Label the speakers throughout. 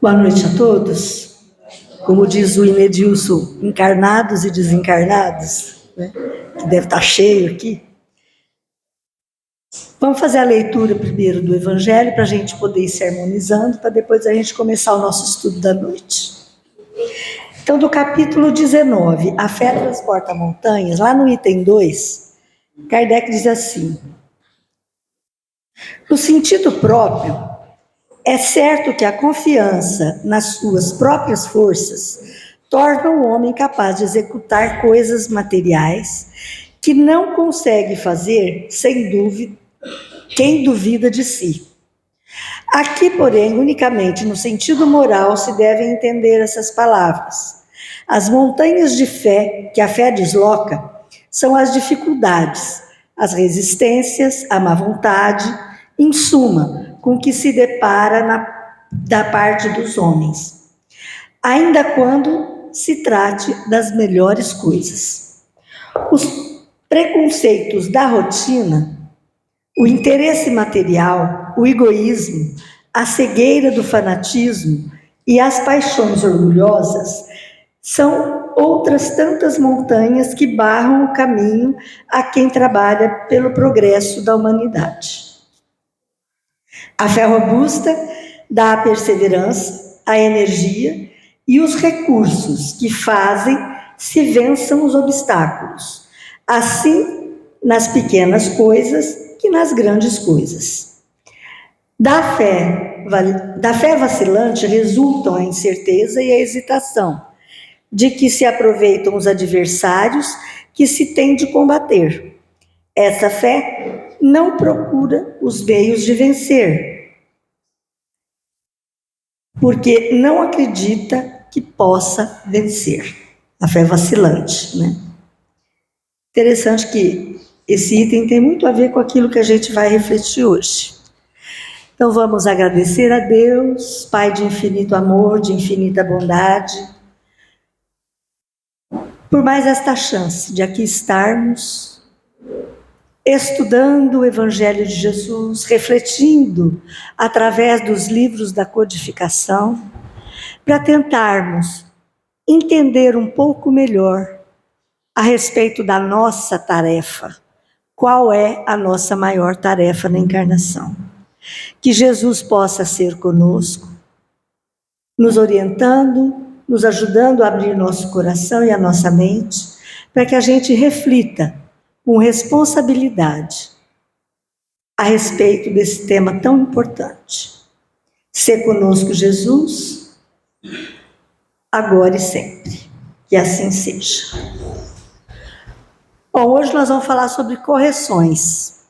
Speaker 1: Boa noite a todos. Como diz o Inedilson, encarnados e desencarnados, né? Que deve estar cheio aqui. Vamos fazer a leitura primeiro do Evangelho para a gente poder ir se harmonizando, para depois a gente começar o nosso estudo da noite. Então, do capítulo 19, A Fé Transporta Montanhas, lá no item 2, Kardec diz assim: no sentido próprio, é certo que a confiança nas suas próprias forças torna o homem capaz de executar coisas materiais que não consegue fazer, sem dúvida, quem duvida de si. Aqui, porém, unicamente no sentido moral se devem entender essas palavras. As montanhas de fé que a fé desloca são as dificuldades, as resistências, a má vontade, em suma, com que se depara da parte dos homens, ainda quando se trate das melhores coisas. Os preconceitos da rotina, o interesse material, o egoísmo, a cegueira do fanatismo e as paixões orgulhosas são outras tantas montanhas que barram o caminho a quem trabalha pelo progresso da humanidade. A fé robusta dá a perseverança, a energia e os recursos que fazem se vençam os obstáculos, assim nas pequenas coisas que nas grandes coisas. Da fé vacilante resultam a incerteza e a hesitação, de que se aproveitam os adversários que se tem de combater. Essa fé não procura os meios de vencer, porque não acredita que possa vencer. A fé vacilante, né? Interessante que esse item tem muito a ver com aquilo que a gente vai refletir hoje. Então vamos agradecer a Deus, Pai de infinito amor, de infinita bondade, por mais esta chance de aqui estarmos estudando o Evangelho de Jesus, refletindo através dos livros da codificação, para tentarmos entender um pouco melhor a respeito da nossa tarefa. Qual é a nossa maior tarefa na encarnação? Que Jesus possa ser conosco, nos orientando, nos ajudando a abrir nosso coração e a nossa mente, para que a gente reflita com responsabilidade a respeito desse tema tão importante. Ser conosco, Jesus, agora e sempre. Que assim seja. Bom, hoje nós vamos falar sobre correções.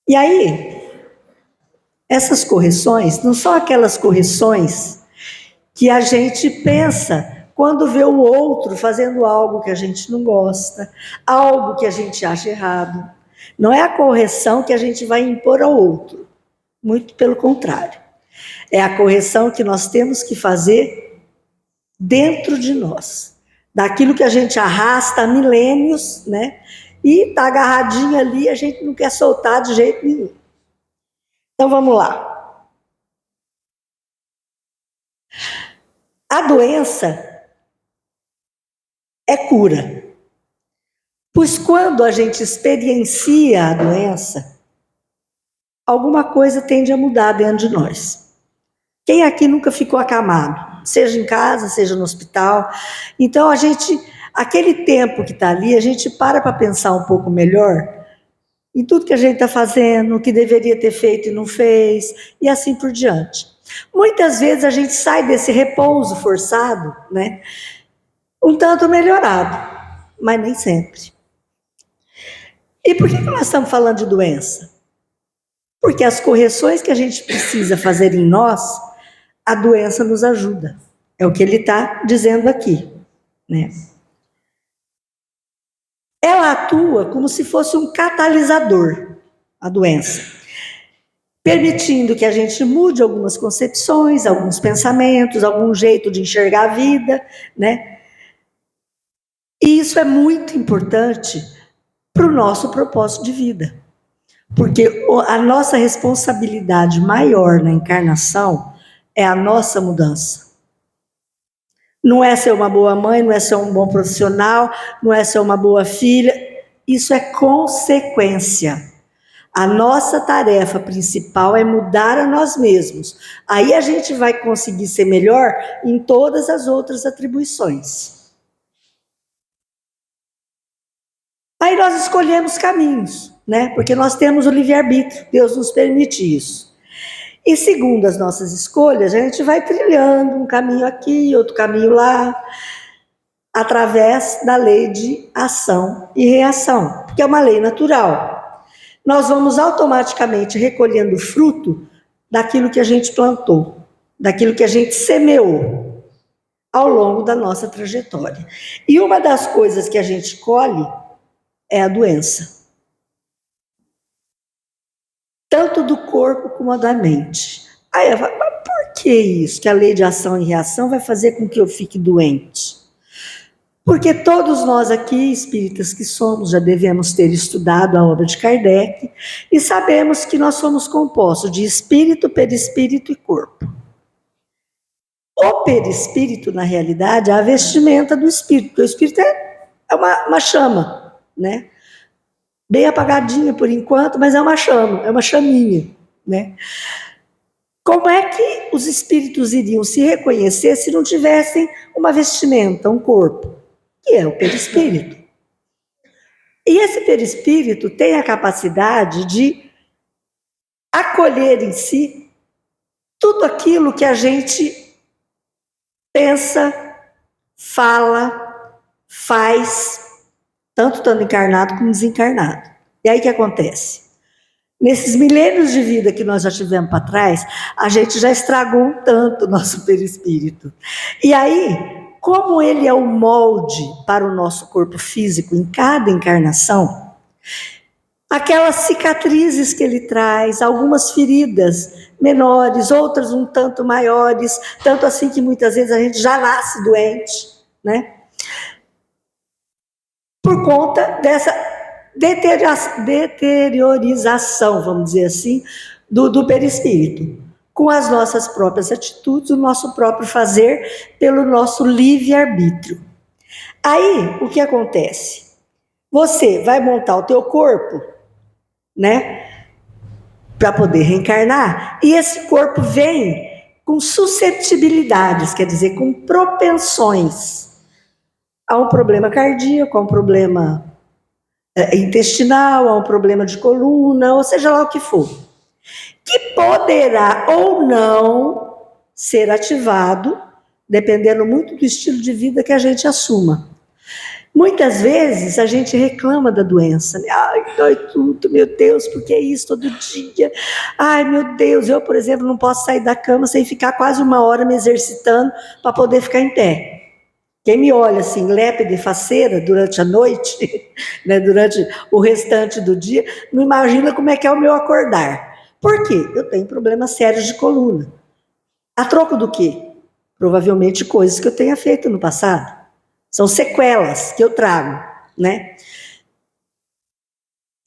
Speaker 1: E aí, essas correções não são aquelas correções que a gente pensa quando vê o outro fazendo algo que a gente não gosta, algo que a gente acha errado. Não é a correção que a gente vai impor ao outro, muito pelo contrário. É a correção que nós temos que fazer dentro de nós, daquilo que a gente arrasta há milênios, né? E está agarradinho ali, a gente não quer soltar de jeito nenhum. Então vamos lá. A doença é cura. Pois quando a gente experiencia a doença, alguma coisa tende a mudar dentro de nós. Quem aqui nunca ficou acamado? Seja em casa, seja no hospital. Então aquele tempo que está ali, a gente para pensar um pouco melhor em tudo que a gente está fazendo, o que deveria ter feito e não fez, e assim por diante. Muitas vezes a gente sai desse repouso forçado, né? Um tanto melhorado, mas nem sempre. E por que nós estamos falando de doença? Porque as correções que a gente precisa fazer em nós, a doença nos ajuda. É o que ele está dizendo aqui, né? Ela atua como se fosse um catalisador, a doença, permitindo que a gente mude algumas concepções, alguns pensamentos, algum jeito de enxergar a vida, né? E isso é muito importante para o nosso propósito de vida. Porque a nossa responsabilidade maior na encarnação é a nossa mudança. Não é ser uma boa mãe, não é ser um bom profissional, não é ser uma boa filha. Isso é consequência. A nossa tarefa principal é mudar a nós mesmos. Aí a gente vai conseguir ser melhor em todas as outras atribuições. Aí nós escolhemos caminhos, né? Porque nós temos o livre-arbítrio, Deus nos permite isso. E segundo as nossas escolhas, a gente vai trilhando um caminho aqui, outro caminho lá, através da lei de ação e reação, que é uma lei natural. Nós vamos automaticamente recolhendo fruto daquilo que a gente plantou, daquilo que a gente semeou ao longo da nossa trajetória. E uma das coisas que a gente colhe é a doença. Tanto do corpo como da mente. Aí eu falo, mas por que isso? Que a lei de ação e reação vai fazer com que eu fique doente? Porque todos nós aqui, espíritas que somos, já devemos ter estudado a obra de Kardec e sabemos que nós somos compostos de espírito, perispírito e corpo. O perispírito, na realidade, é a vestimenta do espírito, porque o espírito é uma chama, né? Bem apagadinha por enquanto, mas é uma chama, é uma chaminha, né? Como é que os espíritos iriam se reconhecer se não tivessem uma vestimenta, um corpo? Que é o perispírito. E esse perispírito tem a capacidade de acolher em si tudo aquilo que a gente pensa, fala, faz, tanto estando encarnado como desencarnado. E aí o que acontece? Nesses milênios de vida que nós já tivemos para trás, a gente já estragou um tanto o nosso perispírito. E aí, como ele é o molde para o nosso corpo físico em cada encarnação, aquelas cicatrizes que ele traz, algumas feridas menores, outras um tanto maiores, tanto assim que muitas vezes a gente já nasce doente, né? Por conta dessa deteriorização, vamos dizer assim, do perispírito, com as nossas próprias atitudes, o nosso próprio fazer, pelo nosso livre-arbítrio. Aí, o que acontece? Você vai montar o teu corpo, né, para poder reencarnar, e esse corpo vem com susceptibilidades, quer dizer, com propensões a um problema cardíaco, a um problema intestinal, a um problema de coluna, ou seja lá o que for, que poderá ou não ser ativado, dependendo muito do estilo de vida que a gente assuma. Muitas vezes a gente reclama da doença, né? Ai, dói tudo, meu Deus, por que isso todo dia? Ai, meu Deus, eu, por exemplo, não posso sair da cama sem ficar quase 1 hora me exercitando para poder ficar em pé. Quem me olha assim, lépida e faceira durante a noite, né, durante o restante do dia, não imagina como é que é o meu acordar. Por quê? Eu tenho problemas sérios de coluna. A troco do quê? Provavelmente coisas que eu tenha feito no passado. São sequelas que eu trago, né?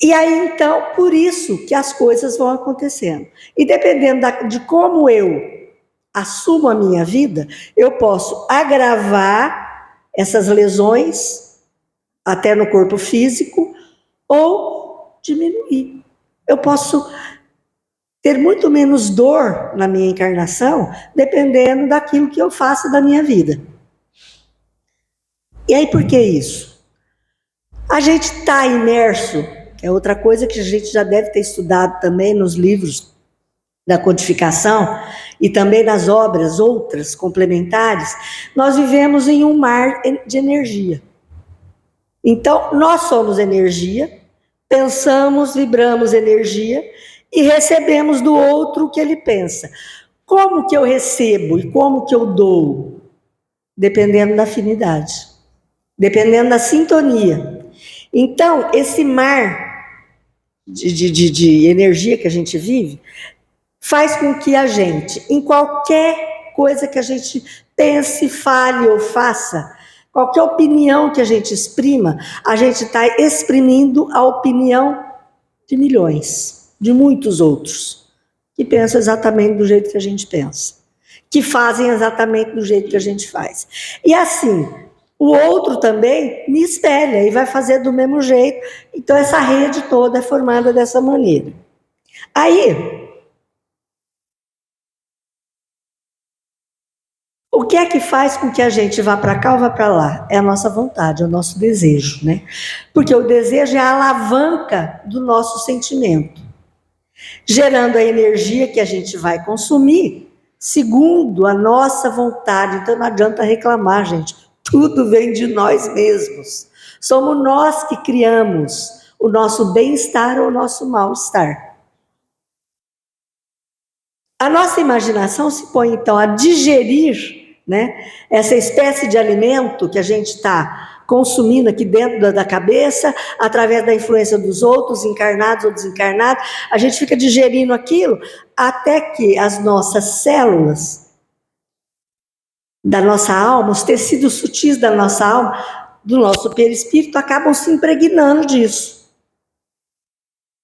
Speaker 1: E aí, então, por isso que as coisas vão acontecendo. E dependendo de como eu assumo a minha vida, eu posso agravar essas lesões, até no corpo físico, ou diminuir. Eu posso ter muito menos dor na minha encarnação, dependendo daquilo que eu faço da minha vida. E aí, por que isso? A gente está imerso, é outra coisa que a gente já deve ter estudado também nos livros da codificação e também nas obras outras complementares, nós vivemos em um mar de energia. Então, nós somos energia, pensamos, vibramos energia e recebemos do outro o que ele pensa. Como que eu recebo e como que eu dou? Dependendo da afinidade, dependendo da sintonia. Então, esse mar de energia que a gente vive faz com que a gente, em qualquer coisa que a gente pense, fale ou faça, qualquer opinião que a gente exprima, a gente está exprimindo a opinião de milhões, de muitos outros, que pensam exatamente do jeito que a gente pensa, que fazem exatamente do jeito que a gente faz. E assim, o outro também me espelha e vai fazer do mesmo jeito. Então, essa rede toda é formada dessa maneira. Aí, o que é que faz com que a gente vá para cá ou vá para lá? É a nossa vontade, é o nosso desejo, né? Porque o desejo é a alavanca do nosso sentimento, gerando a energia que a gente vai consumir segundo a nossa vontade. Então não adianta reclamar, gente. Tudo vem de nós mesmos. Somos nós que criamos o nosso bem-estar ou o nosso mal-estar. A nossa imaginação se põe, então, a digerir, né, essa espécie de alimento que a gente está consumindo aqui dentro da cabeça, através da influência dos outros, encarnados ou desencarnados. A gente fica digerindo aquilo até que as nossas células da nossa alma, os tecidos sutis da nossa alma, do nosso perispírito, acabam se impregnando disso.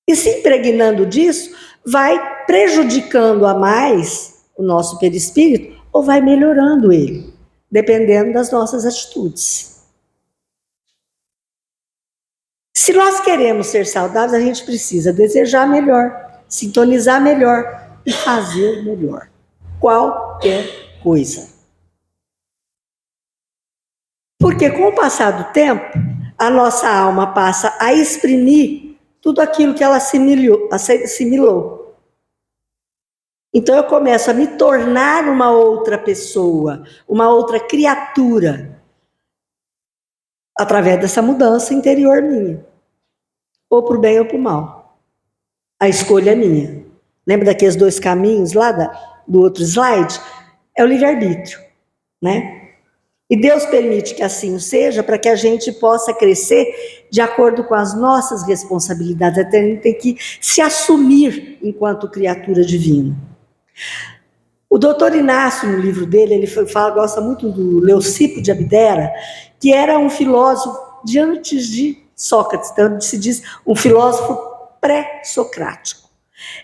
Speaker 1: E se impregnando disso, vai prejudicando a mais o nosso perispírito ou vai melhorando ele, dependendo das nossas atitudes. Se nós queremos ser saudáveis, a gente precisa desejar melhor, sintonizar melhor e fazer melhor. Qualquer coisa. Porque com o passar do tempo, a nossa alma passa a exprimir tudo aquilo que ela assimilou. Então eu começo a me tornar uma outra pessoa, uma outra criatura, através dessa mudança interior minha. Ou para o bem ou para o mal. A escolha é minha. Lembra daqueles dois caminhos lá do outro slide? É o livre-arbítrio, né? E Deus permite que assim seja para que a gente possa crescer de acordo com as nossas responsabilidades. Até a gente tem que se assumir enquanto criatura divina. O doutor Inácio, no livro dele, ele gosta muito do Leucipo de Abdera, que era um filósofo de antes de Sócrates, então se diz um filósofo pré-socrático.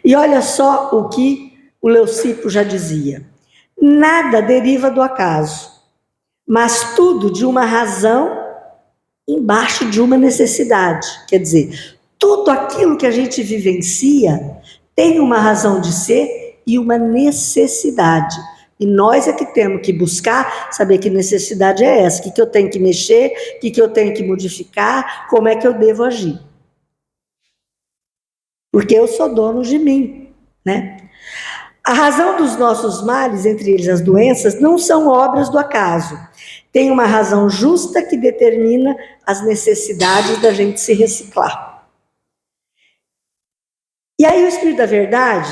Speaker 1: E olha só o que o Leucipo já dizia: nada deriva do acaso, mas tudo de uma razão embaixo de uma necessidade. Quer dizer, tudo aquilo que a gente vivencia tem uma razão de ser e uma necessidade. E nós é que temos que buscar saber que necessidade é essa, o que eu tenho que mexer, o que eu tenho que modificar, como é que eu devo agir. Porque eu sou dono de mim, né? A razão dos nossos males, entre eles as doenças, não são obras do acaso. Tem uma razão justa que determina as necessidades da gente se reciclar. E aí o Espírito da Verdade,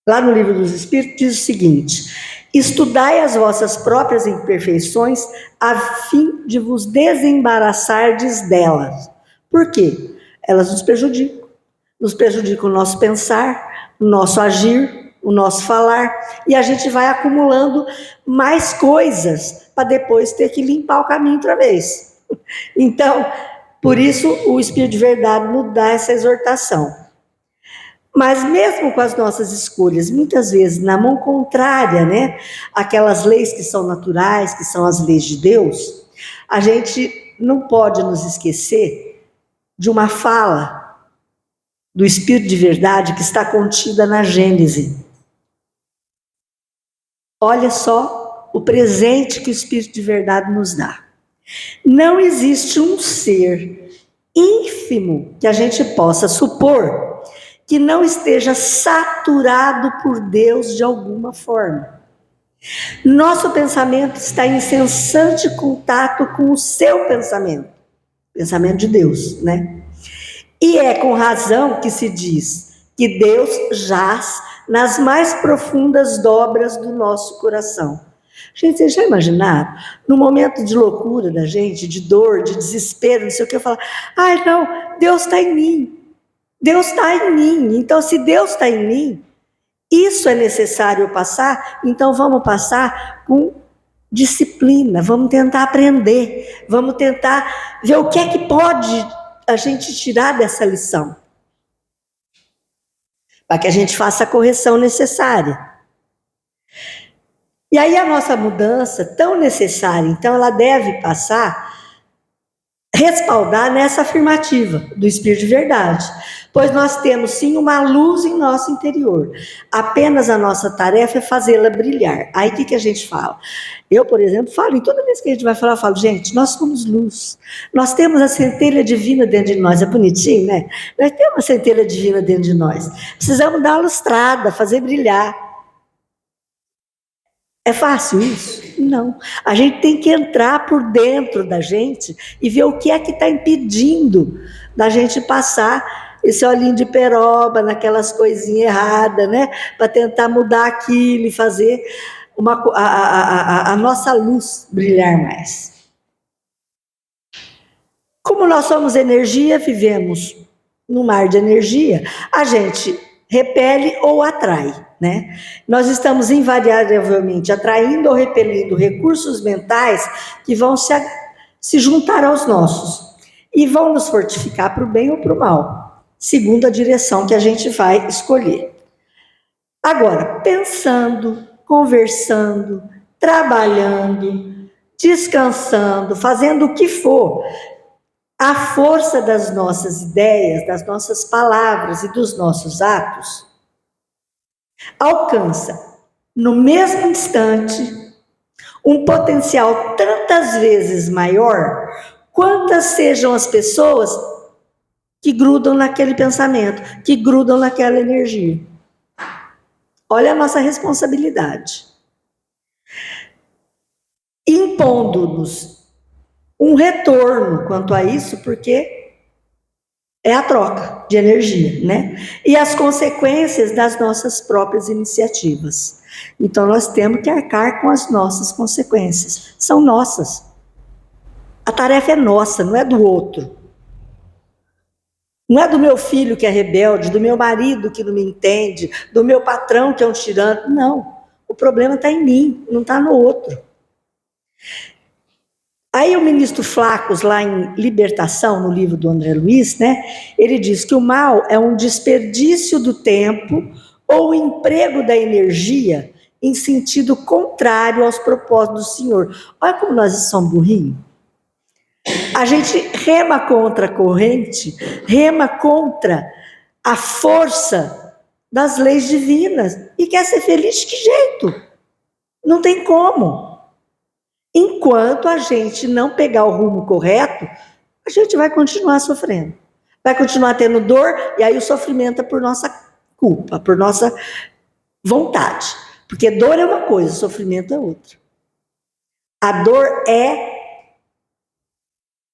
Speaker 1: lá no Livro dos Espíritos, diz o seguinte: estudai as vossas próprias imperfeições a fim de vos desembaraçardes delas. Por quê? Elas nos prejudicam. Nos prejudicam o nosso pensar, o nosso agir, o nosso falar, e a gente vai acumulando mais coisas para depois ter que limpar o caminho outra vez. Então, por isso o Espírito de Verdade nos dá essa exortação. Mas mesmo com as nossas escolhas, muitas vezes na mão contrária, né, aquelas leis que são naturais, que são as leis de Deus, a gente não pode nos esquecer de uma fala do Espírito de Verdade que está contida na Gênese. Olha só o presente que o Espírito de Verdade nos dá. Não existe um ser ínfimo que a gente possa supor que não esteja saturado por Deus de alguma forma. Nosso pensamento está em incessante contato com o seu pensamento de Deus, né? E é com razão que se diz que Deus jaz nas mais profundas dobras do nosso coração. Gente, vocês já imaginaram? No momento de loucura da gente, de dor, de desespero, não sei o que, eu falo: ai não, Deus está em mim. Deus está em mim. Então, se Deus está em mim, isso é necessário eu passar, então vamos passar com disciplina, vamos tentar aprender, vamos tentar ver o que é que pode a gente tirar dessa lição, para que a gente faça a correção necessária. E aí a nossa mudança, tão necessária, então ela deve passar, respaldar nessa afirmativa do Espírito de Verdade, pois nós temos sim uma luz em nosso interior, apenas a nossa tarefa é fazê-la brilhar. Aí o que a gente fala? Eu, por exemplo, falo, e toda vez que a gente vai falar, eu falo, gente, nós somos luz, nós temos a centelha divina dentro de nós, é bonitinho, né? Nós temos a centelha divina dentro de nós, precisamos dar uma lustrada, fazer brilhar. É fácil isso? Não. A gente tem que entrar por dentro da gente e ver o que é que está impedindo da gente passar esse olhinho de peroba naquelas coisinhas erradas, né? Para tentar mudar aquilo e fazer a nossa luz brilhar mais. Como nós somos energia, vivemos no mar de energia, a gente repele ou atrai, né? Nós estamos invariavelmente atraindo ou repelindo recursos mentais que vão se juntar aos nossos e vão nos fortificar para o bem ou para o mal, segundo a direção que a gente vai escolher. Agora, pensando, conversando, trabalhando, descansando, fazendo o que for, a força das nossas ideias, das nossas palavras e dos nossos atos alcança, no mesmo instante, um potencial tantas vezes maior quantas sejam as pessoas que grudam naquele pensamento, que grudam naquela energia. Olha a nossa responsabilidade. Impondo-nos um retorno quanto a isso, porque é a troca de energia, né? E as consequências das nossas próprias iniciativas. Então, nós temos que arcar com as nossas consequências. São nossas. A tarefa é nossa, não é do outro. Não é do meu filho que é rebelde, do meu marido que não me entende, do meu patrão que é um tirano. Não. O problema está em mim, não está no outro. Aí o ministro Flacos, lá em Libertação, no livro do André Luiz, né, ele diz que o mal é um desperdício do tempo ou o emprego da energia em sentido contrário aos propósitos do Senhor. Olha como nós somos burrinhos. A gente rema contra a corrente, rema contra a força das leis divinas e quer ser feliz de que jeito? Não tem como. Enquanto a gente não pegar o rumo correto, a gente vai continuar sofrendo. Vai continuar tendo dor, e aí o sofrimento é por nossa culpa, por nossa vontade. Porque dor é uma coisa, sofrimento é outra. A dor é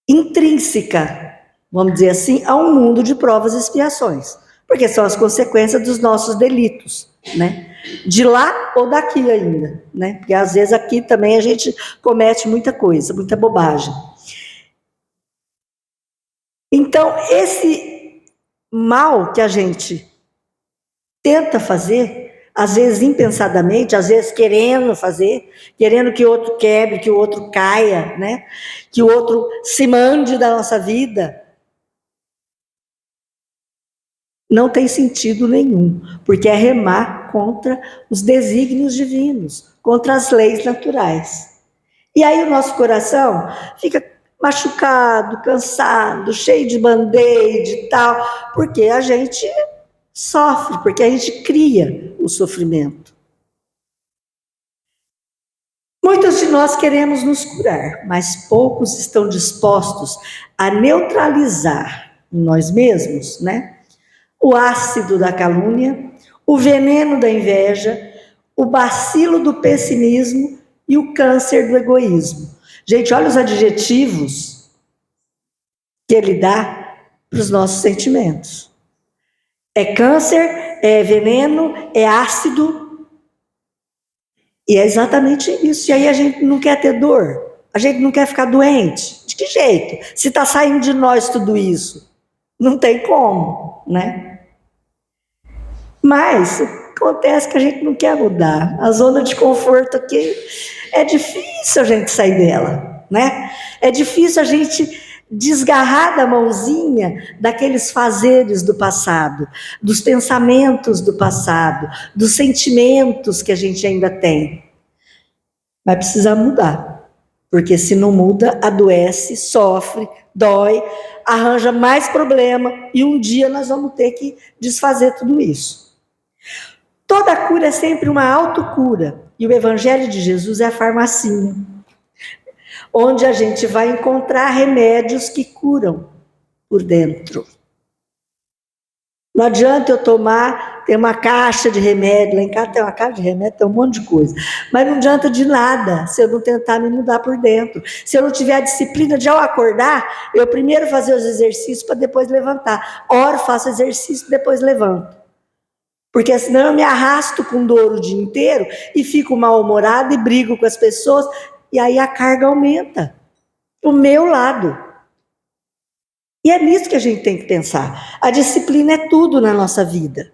Speaker 1: intrínseca, vamos dizer assim, a um mundo de provas e expiações. Porque são as consequências dos nossos delitos, né? De lá ou daqui ainda, né? Porque às vezes aqui também a gente comete muita coisa, muita bobagem. Então, esse mal que a gente tenta fazer, às vezes impensadamente, às vezes querendo fazer, querendo que o outro quebre, que o outro caia, né? Que o outro se mande da nossa vida, não tem sentido nenhum, porque é remar contra os desígnios divinos, contra as leis naturais. E aí o nosso coração fica machucado, cansado, cheio de band-aid e tal, porque a gente sofre, porque a gente cria o sofrimento. Muitos de nós queremos nos curar, mas poucos estão dispostos a neutralizar em nós mesmos, né? O ácido da calúnia, o veneno da inveja, o bacilo do pessimismo e o câncer do egoísmo. Gente, olha os adjetivos que ele dá para os nossos sentimentos. É câncer, é veneno, é ácido, e é exatamente isso. E aí a gente não quer ter dor, a gente não quer ficar doente. De que jeito? Se está saindo de nós tudo isso, não tem como, né? Mas acontece que a gente não quer mudar. A zona de conforto aqui é difícil a gente sair dela, né? É difícil a gente desgarrar da mãozinha daqueles fazeres do passado, dos pensamentos do passado, dos sentimentos que a gente ainda tem. Vai precisar mudar, porque se não muda, adoece, sofre, dói, arranja mais problema e um dia nós vamos ter que desfazer tudo isso. Toda cura é sempre uma autocura e o Evangelho de Jesus é a farmacinha, onde a gente vai encontrar remédios que curam por dentro. Não adianta eu tomar, tem uma caixa de remédio, lá em casa tem uma caixa de remédio, tem um monte de coisa, mas não adianta de nada se eu não tentar me mudar por dentro. Se eu não tiver a disciplina de ao acordar, eu primeiro fazer os exercícios para depois levantar. Oro, faço exercício, depois levanto. Porque senão eu me arrasto com dor o dia inteiro e fico mal-humorado e brigo com as pessoas, e aí a carga aumenta, pro meu lado. E é nisso que a gente tem que pensar. A disciplina é tudo na nossa vida.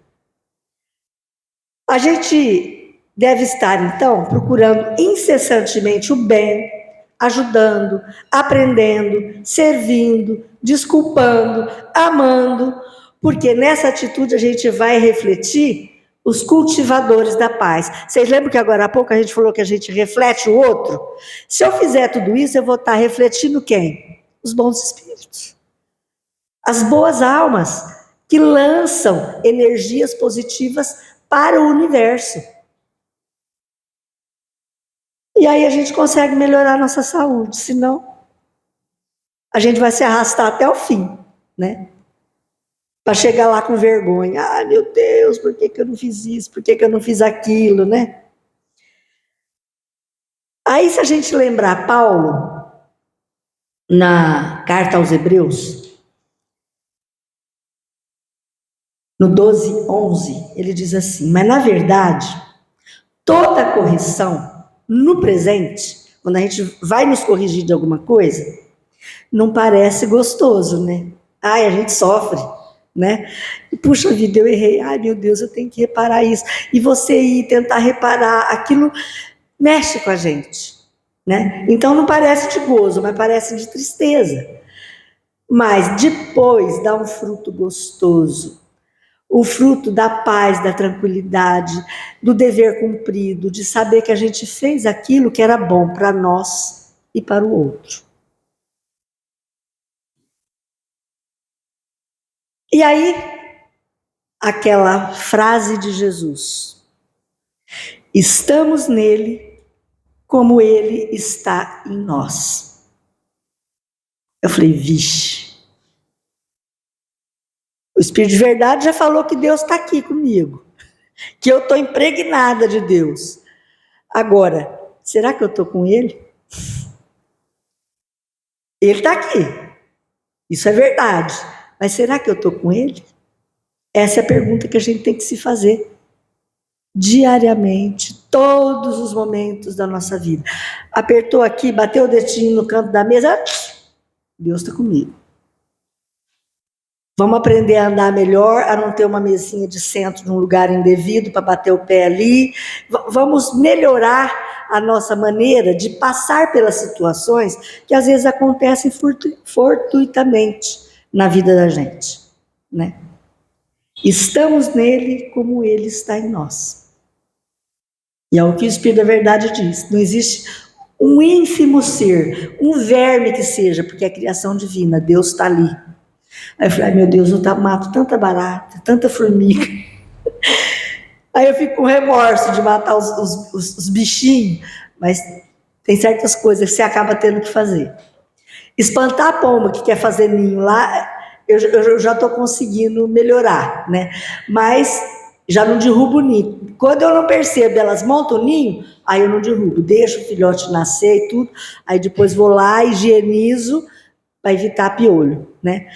Speaker 1: A gente deve estar, então, procurando incessantemente o bem, ajudando, aprendendo, servindo, desculpando, amando, porque nessa atitude a gente vai refletir os cultivadores da paz. Vocês lembram que agora há pouco a gente falou que a gente reflete o outro? Se eu fizer tudo isso, eu vou estar refletindo quem? Os bons espíritos. As boas almas que lançam energias positivas para o universo. E aí a gente consegue melhorar a nossa saúde, senão a gente vai se arrastar até o fim, né? Para chegar lá com vergonha. Ai, meu Deus, por que eu não fiz isso? Por que eu não fiz aquilo, né? Aí se a gente lembrar Paulo, na carta aos Hebreus, no 12:11, ele diz assim: mas na verdade, toda correção no presente, quando a gente vai nos corrigir de alguma coisa, não parece gostoso, né? Ai, a gente sofre, né? E, puxa vida, eu errei. Ai, meu Deus, eu tenho que reparar isso. E você ir tentar reparar, aquilo mexe com a gente, né? Então não parece de gozo, mas parece de tristeza. Mas depois dá um fruto gostoso. O fruto da paz, da tranquilidade, do dever cumprido, de saber que a gente fez aquilo que era bom para nós e para o outro. E aí, aquela frase de Jesus: estamos nele como ele está em nós. Eu falei, vixe. O Espírito de Verdade já falou que Deus está aqui comigo, que eu estou impregnada de Deus. Agora, será que eu estou com ele? Ele está aqui, isso é verdade, mas será que eu estou com ele? Essa é a pergunta que a gente tem que se fazer diariamente, todos os momentos da nossa vida. Apertou aqui, bateu o dedinho no canto da mesa, Deus está comigo. Vamos aprender a andar melhor, a não ter uma mesinha de centro num lugar indevido para bater o pé ali. Vamos melhorar a nossa maneira de passar pelas situações que às vezes acontecem fortuitamente na vida da gente, né? Estamos nele como ele está em nós. E é o que o Espírito da Verdade diz. Não existe um ínfimo ser, um verme que seja, porque é a criação divina, Deus está ali. Aí eu falei, ai meu Deus, eu mato tanta barata, tanta formiga. Aí eu fico com remorso de matar os bichinhos, mas tem certas coisas que você acaba tendo que fazer. Espantar a pomba que quer fazer ninho lá, eu já estou conseguindo melhorar, né? Mas já não derrubo o ninho. Quando eu não percebo, elas montam o ninho, aí eu não derrubo, deixo o filhote nascer e tudo, aí depois vou lá, higienizo, para evitar piolho, né?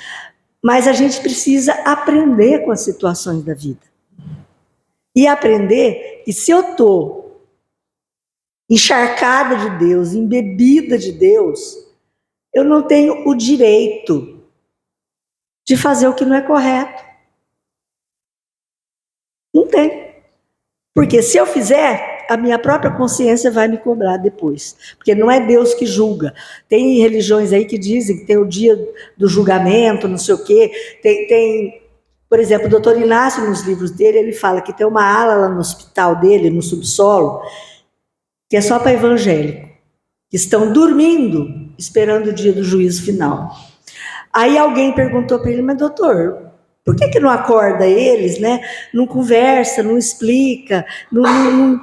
Speaker 1: Mas a gente precisa aprender com as situações da vida. E aprender que se eu estou encharcada de Deus, embebida de Deus, eu não tenho o direito de fazer o que não é correto. Não tem. Porque se eu fizer, a minha própria consciência vai me cobrar depois, porque não é Deus que julga. Tem religiões aí que dizem que tem o dia do julgamento, não sei o quê, por exemplo, o doutor Inácio, nos livros dele, ele fala que tem uma ala lá no hospital dele, no subsolo, que é só para evangélico, que estão dormindo, esperando o dia do juízo final. Aí alguém perguntou para ele, mas doutor, por que não acorda eles, né? Não conversa, não explica, não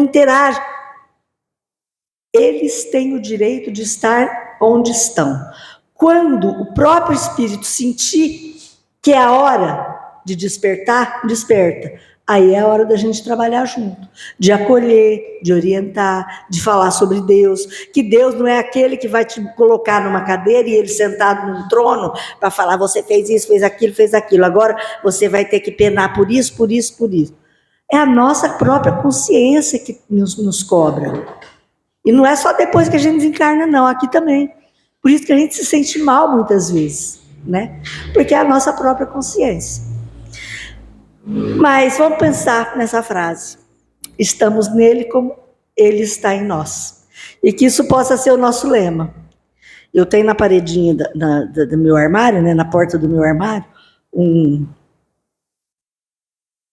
Speaker 1: interage. Eles têm o direito de estar onde estão. Quando o próprio espírito sentir que é a hora de despertar, desperta. Aí é a hora da gente trabalhar junto, de acolher, de orientar, de falar sobre Deus, que Deus não é aquele que vai te colocar numa cadeira e ele sentado num trono para falar, você fez isso, fez aquilo, agora você vai ter que penar por isso, por isso, por isso. É a nossa própria consciência que nos cobra. E não é só depois que a gente desencarna, não, aqui também. Por isso que a gente se sente mal muitas vezes, né? Porque é a nossa própria consciência. Mas vamos pensar nessa frase. Estamos nele como ele está em nós. E que isso possa ser o nosso lema. Eu tenho na paredinha do meu armário, né, na porta do meu armário,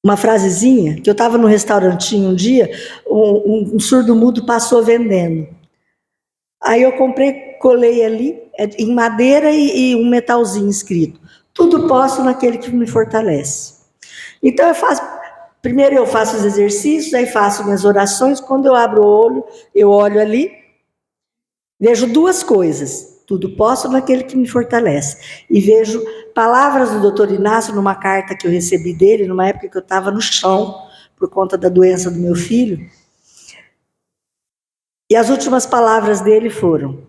Speaker 1: uma frasezinha, que eu estava no restaurantinho um dia, um surdo-mudo passou vendendo. Aí eu comprei, colei ali, em madeira e um metalzinho escrito. Tudo posso naquele que me fortalece. Então primeiro eu faço os exercícios, aí faço minhas orações, quando eu abro o olho, eu olho ali, vejo duas coisas. Tudo posso naquele que me fortalece. E vejo palavras do doutor Inácio numa carta que eu recebi dele, numa época que eu estava no chão, por conta da doença do meu filho. E as últimas palavras dele foram: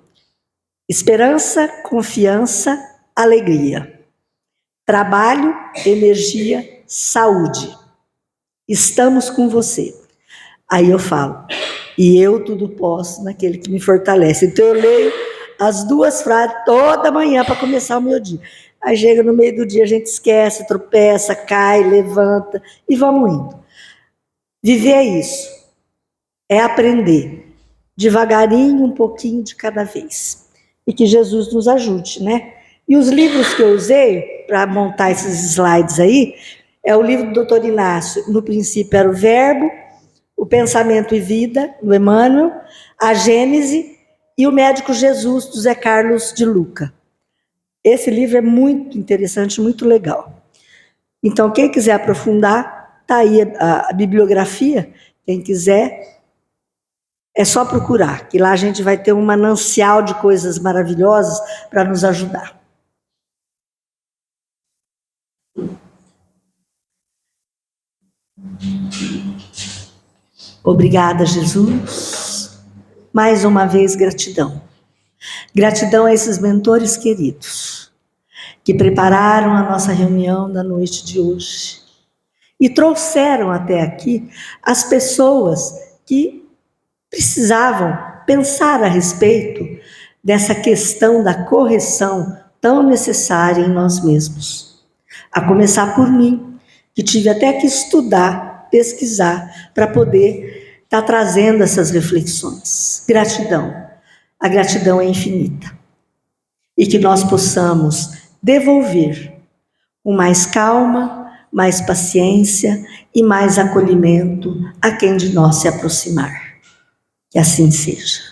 Speaker 1: esperança, confiança, alegria. Trabalho, energia, saúde. Estamos com você. Aí eu falo, e eu tudo posso naquele que me fortalece. Então eu leio as duas frases toda manhã para começar o meu dia. Aí chega no meio do dia, a gente esquece, tropeça, cai, levanta e vamos indo. Viver é isso, é aprender, devagarinho, um pouquinho de cada vez. E que Jesus nos ajude, né? E os livros que eu usei para montar esses slides aí, é o livro do Dr. Inácio, no princípio era o Verbo, o Pensamento e Vida, do Emmanuel, a Gênese e o Médico Jesus, do Zé Carlos de Luca. Esse livro é muito interessante, muito legal. Então, quem quiser aprofundar, está aí a bibliografia, quem quiser, é só procurar, que lá a gente vai ter um manancial de coisas maravilhosas para nos ajudar. Obrigada, Jesus. Mais uma vez, gratidão. Gratidão a esses mentores queridos, que prepararam a nossa reunião da noite de hoje e trouxeram até aqui as pessoas que precisavam pensar a respeito dessa questão da correção tão necessária em nós mesmos. A começar por mim, que tive até que estudar, pesquisar, para poder estar trazendo essas reflexões. Gratidão. A gratidão é infinita. E que nós possamos devolver com mais calma, mais paciência e mais acolhimento a quem de nós se aproximar. Que assim seja.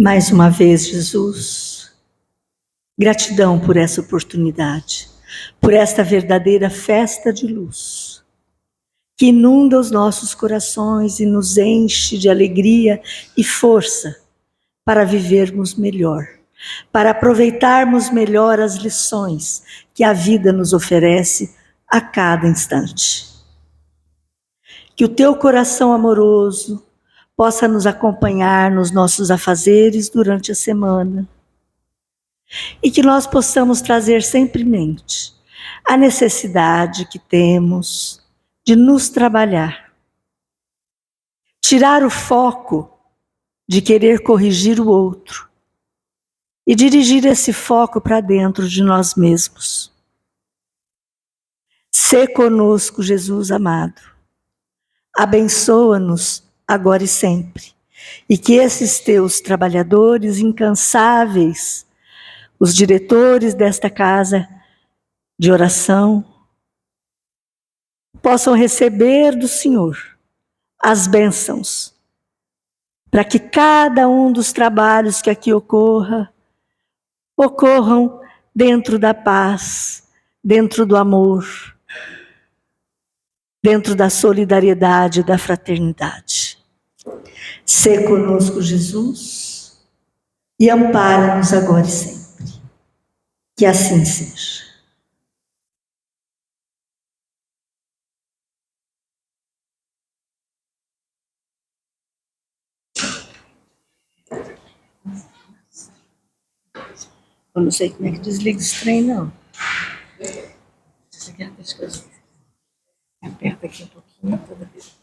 Speaker 1: Mais uma vez, Jesus, gratidão por essa oportunidade, por esta verdadeira festa de luz, que inunda os nossos corações e nos enche de alegria e força para vivermos melhor, para aproveitarmos melhor as lições que a vida nos oferece a cada instante. Que o teu coração amoroso possa nos acompanhar nos nossos afazeres durante a semana. E que nós possamos trazer sempre em mente a necessidade que temos de nos trabalhar. Tirar o foco de querer corrigir o outro e dirigir esse foco para dentro de nós mesmos. Sê conosco, Jesus amado. Abençoa-nos agora e sempre. E que esses teus trabalhadores incansáveis, os diretores desta casa de oração, possam receber do Senhor as bênçãos, para que cada um dos trabalhos que aqui ocorram dentro da paz, dentro do amor, dentro da solidariedade e da fraternidade. Sê conosco, Jesus, e ampara-nos agora e sempre. Que assim seja. Eu não sei como é que desliga esse trem, não. Aperta aqui um pouquinho toda vez.